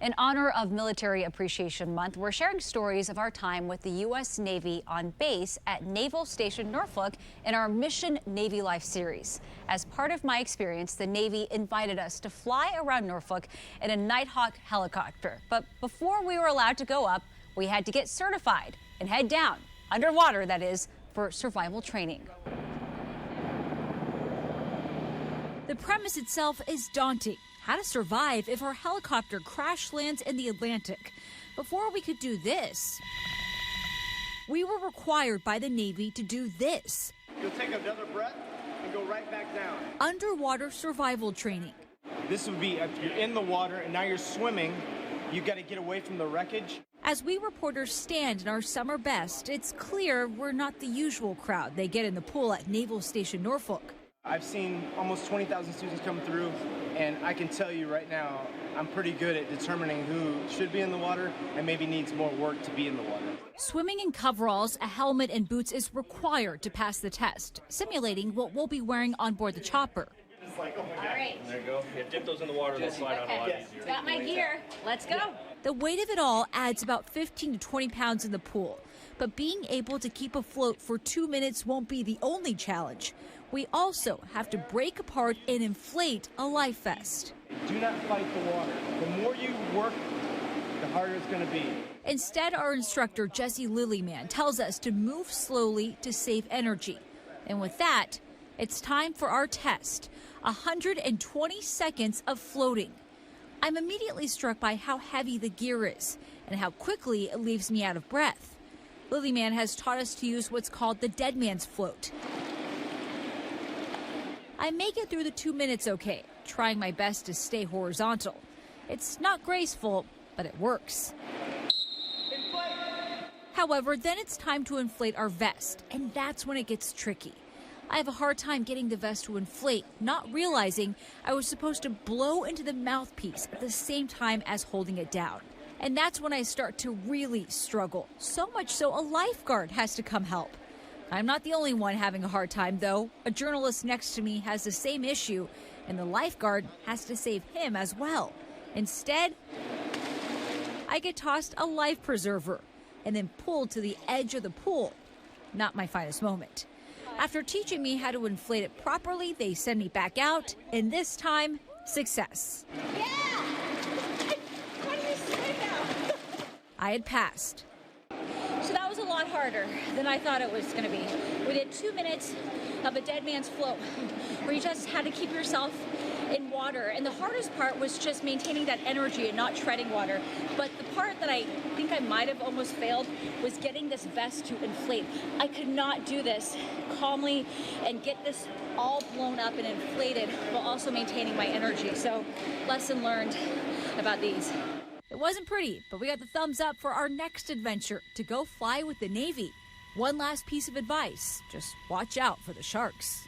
In honor of Military Appreciation Month, we're sharing stories of our time with the U.S. Navy on base at Naval Station Norfolk in our Mission Navy Life series. As part of my experience, the Navy invited us to fly around Norfolk in a Nighthawk helicopter. But before we were allowed to go up, we had to get certified and head down, underwater that is, for survival training. The premise itself is daunting. How to survive if our helicopter crash lands in the Atlantic. Before we could do this, we were required by the Navy to do this. You'll take another breath and go right back down. Underwater survival training. This would be if you're in the water and now you're swimming, you've got to get away from the wreckage. As we reporters stand in our summer best, it's clear we're not the usual crowd they get in the pool at Naval Station Norfolk. I've seen almost 20,000 students come through, and I can tell you right now, I'm pretty good at determining who should be in the water and maybe needs more work to be in the water. Swimming in coveralls, a helmet, and boots is required to pass the test, simulating what we'll be wearing on board the chopper. All right. There you go. Yeah, dip those in the water, they'll slide on a lot. Got my gear. Let's go. The weight of it all adds about 15 to 20 pounds in the pool. But being able to keep afloat for 2 minutes won't be the only challenge. We also have to break apart and inflate a life vest. Do not fight the water. The more you work, the harder it's going to be. Instead, our instructor, Jesse Lilyman, tells us to move slowly to save energy. And with that, it's time for our test, 120 seconds of floating. I'm immediately struck by how heavy the gear is and how quickly it leaves me out of breath. Lilyman has taught us to use what's called the dead man's float. I make it through the 2 minutes okay, trying my best to stay horizontal. It's not graceful, but it works. However, then it's time to inflate our vest, and that's when it gets tricky. I have a hard time getting the vest to inflate, not realizing I was supposed to blow into the mouthpiece at the same time as holding it down. And that's when I start to really struggle, so much so a lifeguard has to come help. I'm not the only one having a hard time, though. A journalist next to me has the same issue, and the lifeguard has to save him as well. Instead, I get tossed a life preserver and then pulled to the edge of the pool. Not my finest moment. After teaching me how to inflate it properly, they send me back out, and this time, success. Yeah! How do you swim now? I had passed. So that was a lot harder than I thought it was going to be. We did 2 minutes of a dead man's float where you just had to keep yourself in water. And the hardest part was just maintaining that energy and not treading water. But the part that I think I might have almost failed was getting this vest to inflate. I could not do this calmly and get this all blown up and inflated while also maintaining my energy. So lesson learned about these. It wasn't pretty, but we got the thumbs up for our next adventure to go fly with the Navy. One last piece of advice, just watch out for the sharks.